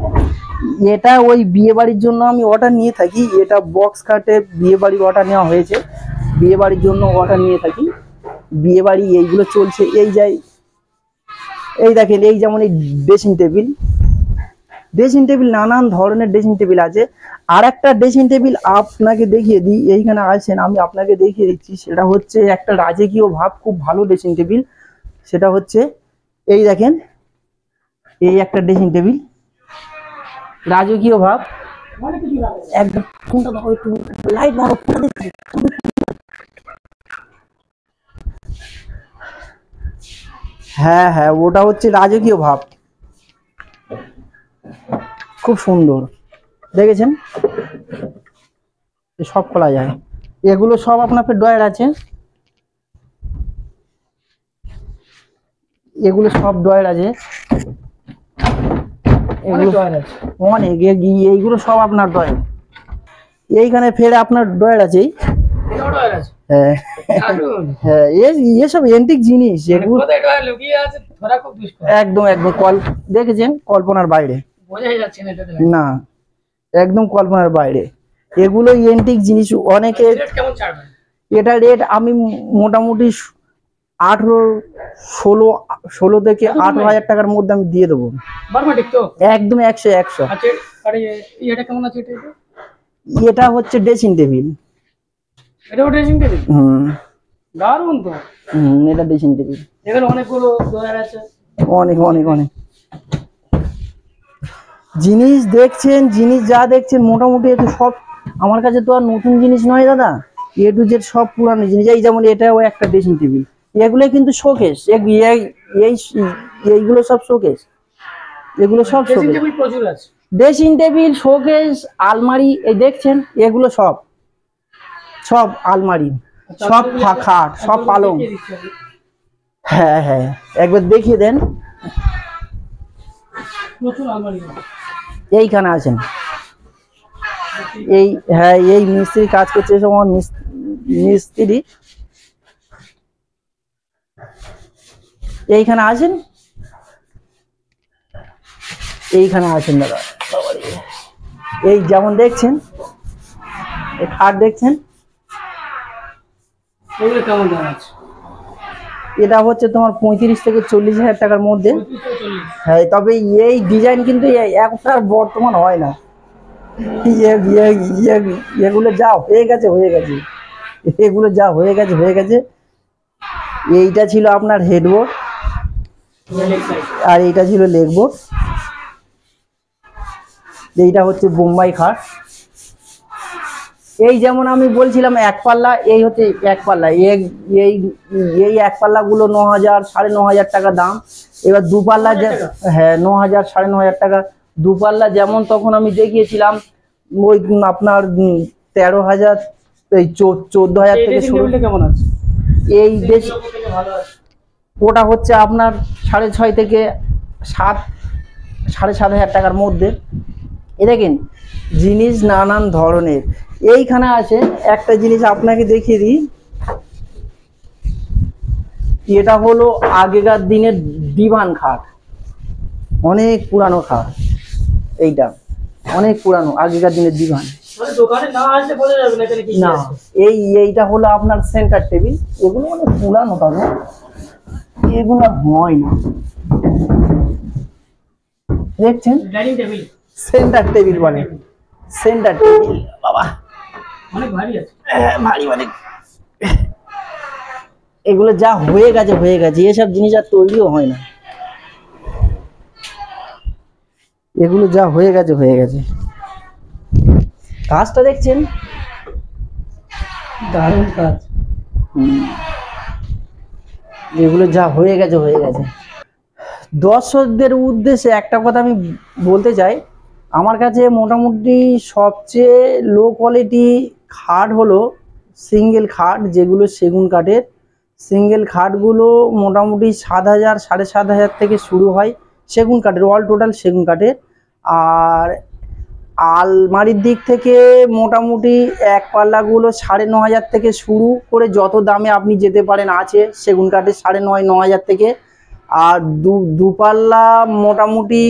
এটা ওই বিয়ে বাড়ির জন্য আমি অর্ডার নিয়ে থাকি, এটা বক্স খাটে বিয়ে বাড়ির অর্ডার নেওয়া হয়েছে, বিয়ে বাড়ির জন্য অর্ডার নিয়ে থাকি, বিয়ে বাড়ি এইগুলো চলছে। এই দেখেন, এই যেমন এই ড্রেসিং টেবিল, ড্রেসিং টেবিল নানান ধরনের ড্রেসিং টেবিল আছে। আর একটা ড্রেসিং টেবিল আপনাকে দেখিয়ে দিই, এইখানে আছেন আমি আপনাকে দেখিয়ে দিচ্ছি। সেটা হচ্ছে একটা রাজকীয় ভাব, খুব ভালো ড্রেসিং টেবিল। সেটা হচ্ছে এই দেখেন, এই একটা ড্রেসিং টেবিল রাজকীয় ভাব অনেক কিছু লাগে। একদম। কোনটা দেখো একটু লাইট মারো, কোনটা দেখছি? হ্যাঁ হ্যাঁ, ওটা হচ্ছে রাজকীয় ভাব, খুব সুন্দর। দেখেছেন, সব খোলা যায়। এগুলো সব আপনার ড্রয়ার আছে, এগুলো সব ড্রয়ার আছে, অনেক এগুলো ডয়ার আছে। অনেক এইগুলো সব আপনার ড্রয়ার। এইখানে ফের আপনার ড্রয়ার আছে। এটাও ডয়ার আছে। হ্যাঁ দারুণ। হ্যাঁ, এসব এন্টিক জিনিস মানে এগুলো। কোথায় ডয়ার লুকিয়ে আছে ধরা খুব দুষ্কর। একদম একদম দেখেছেন, কল্পনার বাইরে। বোঝাই যাচ্ছে না এটাতে। না, একদম কল্পনার বাইরে। এগুলো এন্টিক জিনিস অনেকে। রেট কেমন ছাড়বেন? এটা রেট আমি মোটামুটি 16 থেকে 18,000 টাকার মধ্যে আমি দিয়ে দেবো। বারমাটিক তো একদম 100 100। আচ্ছা, আর এটা কেমন আছে? এটা এটা হচ্ছে ড্রেসিং টেবিল। এটাও ড্রেসিং টেবিল। দারুণ তো। এটা ড্রেসিং টেবিল। এখানে অনেকগুলো ডয়ার আছে। অনেক অনেক অনেক জিনিস দেখছেন, জিনিস যা দেখছেন মোটামুটি একটু সব আমার কাছে তো আর নতুন জিনিস নয় দাদা, এ টু জেড সব পুরানো জিনিস। এই যেমন এটাও একটা ড্রেসিং টেবিল, এগুলো কিন্তু শোকেস। এইগুলো সব শোকেস, এগুলো সব ড্রেসিং শোকেস। টেবিল প্রচুর আছে। ড্রেসিং টেবিল, শোকেস, আলমারি, এই দেখছেন এগুলো সব সব আলমারি, সব খাট, সব পালং। দেখিয়ে দিচ্ছি আমি। হ্যাঁ হ্যাঁ, একবার দেখিয়ে দেন। প্রচুর আলমারি আছে। এইখানে আছেন, এই হ্যাঁ, এই মিস্ত্রি কাজ করছে, এসব আমার মিস্ত্রি। এইখানে আছেন, এইখানে আছেন দাদা। এই যেমন দেখছেন, এই খাট দেখছেন, এগুলো কেমন দাম আছে? এটা হচ্ছে তোমার 35 থেকে 40,000 টাকার মধ্যে। 35 হ্যাঁ, তবে এই ডিজাইন কিন্তু এখন আর বর্তমান হয় না। এগুলো যা হয়ে গেছে হয়ে গেছে, এগুলো যা হয়ে গেছে হয়ে গেছে। এইটা ছিল আপনার হেডবোর্ড, আর এইটা ছিল লেগবোর্ড। এইটা হচ্ছে বোম্বাই খাট। এই যেমন আমি বলছিলাম এক পাল্লা, এই হচ্ছে এক পাল্লা। এই এই এক পাল্লা গুলো 9,000 9,500 টাকা দাম। এবার দু পাল্লা, হ্যাঁ 9,000 9,500 টাকা দু পাল্লা। যেমন তখন আমি দেখিয়েছিলাম ওই আপনার 13,000, এই 14,000 থেকে শুরু। কেমন আছে? এই দেশ ভালো আছে। ওটা হচ্ছে আপনার 6,500 থেকে 7, 7,500 টাকার মধ্যে। এ দেখেন জিনিস নানান ধরনের। এইখানে আছে একটা জিনিস আপনাকে দেখিয়ে দিই, এটা হলো আগেকার দিনের দিবান খাট, অনেক পুরানো খাট। এইটা অনেক পুরানো, আগেকার দিনের দিবান। মানে দোকানে না আসলে বোঝা যাবে না এখানে কি না, আছে। এইটা হলো আপনার সেন্টার টেবিল। এগুলো অনেক পুরানো, তবে এগুলো হয় না। দেখছেন, ডাইনিং টেবিল সেন্টার টেবিল বলে, সেন্টার টেবিল। বাবা অনেক ভারী আছে। ভারী অনেক। এগুলো যা হয়ে গেছে হয়ে গেছে, এসব জিনিস আর তৈরিও হয় না। এগুলো যা হয়ে গেছে হয়ে গেছে। কাজটা দেখছেন, দারুণ কাজ। এগুলো যা হয়ে গেছে হয়ে গেছে। দর্শকদের উদ্দেশ্যে একটা কথা আমি বলতে চাই, আমার কাছে মোটামুটি সবচেয়ে লো কোয়ালিটি খাট হলো সিঙ্গেল খাট, যেগুলো সেগুন কাঠের। সিঙ্গেল খাটগুলো মোটামুটি 7,000 7,500 থেকে শুরু হয়, সেগুন কাঠের, অল টোটাল সেগুন কাঠের। আর আলমারির দিক থেকে মোটামুটি এক পাল্লাগুলো 9,500 থেকে শুরু করে যত দামে আপনি যেতে পারেন আছে সেগুন কাঠের, 9,500 9,000 থেকে। আর দুপাল্লা মোটামুটি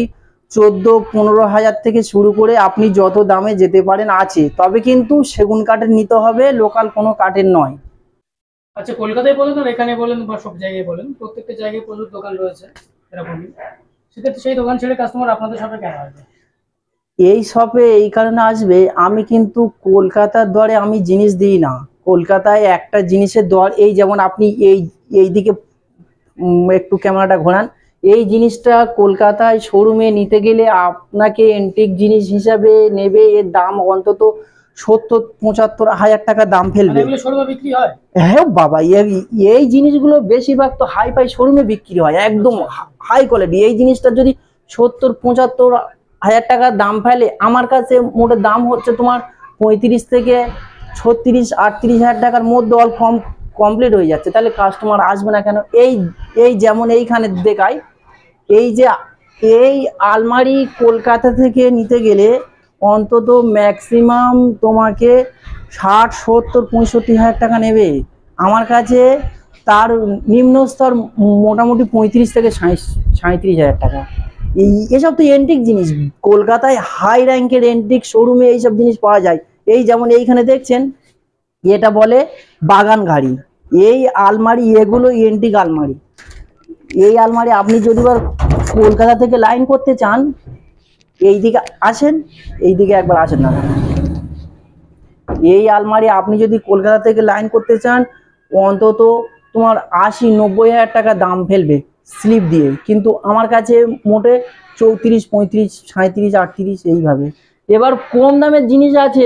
14-15,000 থেকে শুরু করে আপনি যত দামে যেতে পারেন আছে, তবে কিন্তু সেগুন কাঠের নিতে হবে, লোকাল কোনো কাঠের নয়। আচ্ছা, কলকাতায় বলেন আর এখানে বলেন বা সব জায়গায় বলেন, প্রত্যেকটা জায়গায় প্রচুর দোকান রয়েছে এরকমই। সেক্ষেত্রে সেই দোকান ছেড়ে কাস্টমার আপনাদের সাথে কেন আসবে? এই শপে এই কারণে আসবে, আমি কিন্তু কলকাতার দরে আমি জিনিস দিই না। কলকাতায় একটা জিনিসের দর, এই যেমন আপনি এই দিকে একটু ক্যামেরাটা ঘোরান, এই জিনিসটা কলকাতায় শোরুমে নিতে গেলে আপনাকে এন্টিক জিনিস হিসাবে নেবে, এর দাম অন্তত 70-75 হাজার টাকা দাম মানে ফেলবে। এগুলো শোরুমে বিক্রি হয়? হ্যাঁ বাবা, এই জিনিসগুলো বেশিরভাগ তো হাই ফাই শোরুমে বিক্রি হয়, একদম হাই কোয়ালিটি। এই জিনিসটা যদি 70-75 হাজার টাকার দাম ফেলে, আমার কাছে মোটে দাম হচ্ছে তোমার 35 থেকে 36-38 হাজার টাকার মধ্যে অল কমপ্লিট হয়ে যাচ্ছে। তাহলে কাস্টমার আসবে না কেন? এই যেমন এইখানে দেখায়, এই যে এই আলমারি কলকাতা থেকে নিতে গেলে অন্তত ম্যাক্সিমাম তোমাকে 60-70-65 হাজার টাকা নেবে। আমার কাছে তার নিম্ন স্তর মোটামুটি 35 থেকে 37 হাজার টাকা। এসব তো এন্টিক জিনিস, কলকাতায় হাই র্যাঙ্কের এন্টিক শোরুমে এইসব জিনিস পাওয়া যায়। এই যেমন এইখানে দেখছেন, এটা বলে বাগান ঘাড়ি। এই আলমারি, এগুলো এন্টিক আলমারি। এই আলমারি আপনি যদি বা কলকাতা থেকে লাইন করতে চান, এই দিকে আসেন, এই দিকে একবার আসেন না। এই আলমারি আপনি যদি কলকাতা থেকে লাইন করতে চান, অন্তত তোমার 80-90 হাজার টাকা দাম ফেলবে স্লিপ দিয়ে। কিন্তু আমার কাছে মোটে 34-35-37-38 এইভাবে। এবার কম দামের জিনিস আছে,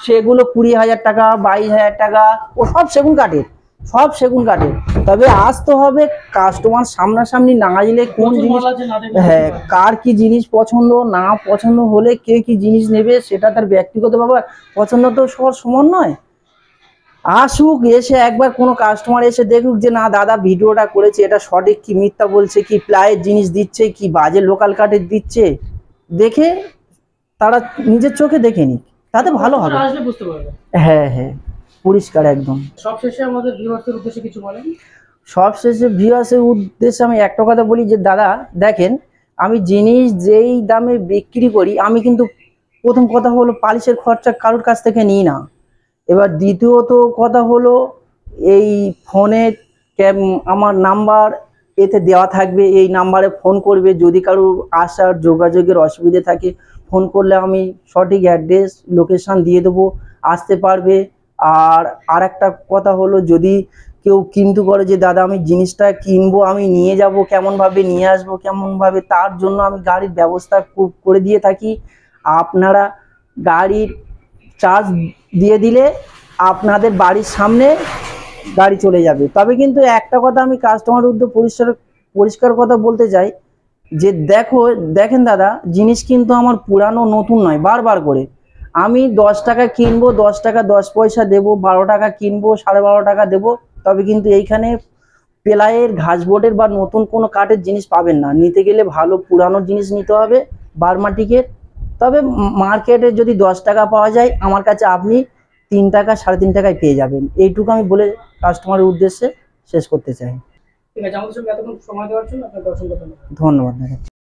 সেগুলো 20 হাজার টাকা, 22 হাজার টাকা, ও সব সেগুন কাঠের, সব সেগুন কাঠের। তবে আসতে হবে কাস্টমার সামনাসামনি, না আসলে কোন প্রচুর জিনিস, মাল আছে, না দেখলে হ্যাঁ, বুঝতে পারবে না। কার কি জিনিস পছন্দ, না পছন্দ হলে কে কি জিনিস নেবে সেটা তার ব্যক্তিগত ব্যাপার, পছন্দ তো সবার সমান নয়। আসুক, এসে একবার কোনো কাস্টমার এসে দেখুক যে না দাদা ভিডিওটা করেছে এটা সঠিক কি মিথ্যা বলছে, কি প্লাইয়ের জিনিস দিচ্ছে কি বাজে লোকাল কাঠের দিচ্ছে, দেখে তারা নিজের চোখে দেখে নিক, তাতে ভালো হবে। কাস্টমার আসলে বুঝতে পারবে। হ্যাঁ হ্যাঁ, পরিষ্কার একদম। সবশেষে আমাদের ভিউয়ার্সদের উদ্দেশ্যে কিছু বলেন। সবশেষে ভিউয়ার্সের উদ্দেশ্যে আমি একটা কথা বলি যে দাদা দেখেন, আমি জিনিস যেই দামে বিক্রি করি, আমি কিন্তু প্রথম কথা হলো পালিশের খরচা কারোর কাছ থেকে নিই না। এবার দ্বিতীয়ত কথা হলো, এই ফোনে আমার নাম্বার এতে দেওয়া থাকবে, এই নাম্বারে ফোন করবে। যদি কারোর আসার যোগাযোগের অসুবিধে থাকে, ফোন করলে আমি সঠিক অ্যাড্রেস লোকেশান দিয়ে দেবো, আসতে পারবে। আর একটা কথা হলো, যদি কেউ কিন্তু করে যে দাদা আমি জিনিসটা কিনবো, আমি নিয়ে যাব কেমনভাবে, নিয়ে আসবো কেমনভাবে, তার জন্য আমি গাড়ির ব্যবস্থা করে দিয়ে থাকি। আপনারা গাড়ির চার্জ দিয়ে দিলে আপনাদের বাড়ির সামনে গাড়ি চলে যাবে। তবে কিন্তু একটা কথা আমি কাস্টমার উদ্দেশ্যে পরিষ্কার কথা বলতে চাই যে দেখেন দাদা, জিনিস কিন্তু আমার পুরানো নতুন নয়। বারবার করে আমি 10 টাকা কিনবো, 10 টাকা 10 পয়সা দেবো, 12 টাকা কিনবো, 12.5 টাকা দেবো। তবে কিন্তু এইখানে প্লাইয়ের, ঘাসবোর্ডের বা নতুন কোনো কাঠের জিনিস পাবেন না। নিতে গেলে ভালো পুরানো জিনিস নিতে হবে, বার্মাটিকের। তবে মার্কেটে যদি 10 টাকা পাওয়া যায়, আমার কাছে আপনি 3 টাকা 3.5 টাকায় পেয়ে যাবেন। এইটুকু আমি বলে কাস্টমারের উদ্দেশ্যে শেষ করতে চাই। ঠিক আছে, আমাদের সঙ্গে এতক্ষণ সময় দেওয়ার জন্য আপনাকে অসংখ্য ধন্যবাদ। ধন্যবাদ।